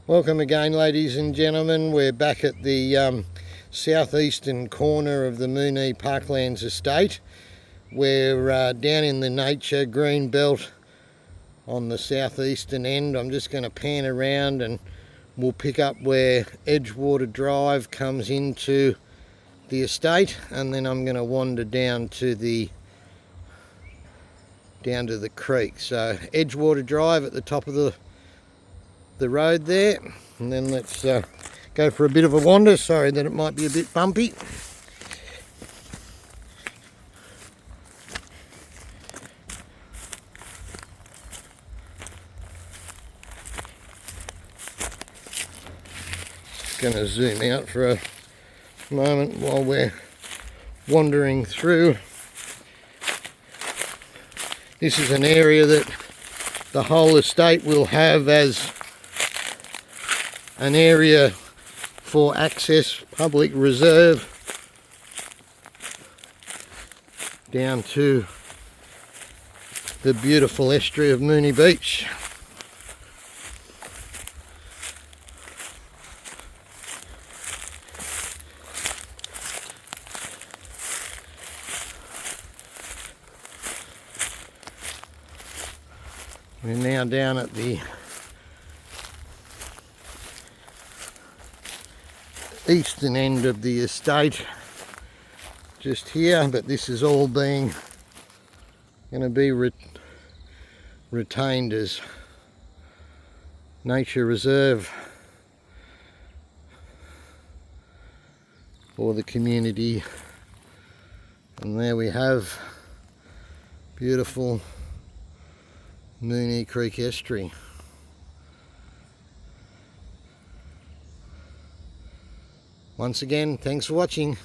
Welcome again, ladies and gentlemen. We're back at the southeastern corner of the Moonee Parklands Estate. We're down in the nature green belt on the southeastern end. I'm just going to pan around and we'll pick up where Edgewater Drive comes into the estate, and then I'm going to wander down to the creek. So Edgewater Drive at the top of the road there, and then let's go for a bit of a wander. Sorry that it might be a bit bumpy. Just going to zoom out for a moment while we're wandering through. This is an area that the whole estate will have as an area for access, public reserve, down to the beautiful estuary of Moonee Beach. We're now down at the eastern end of the estate, just here, but this is all going to be retained as nature reserve for the community. And there we have beautiful Moonee Creek Estuary. Once again, thanks for watching.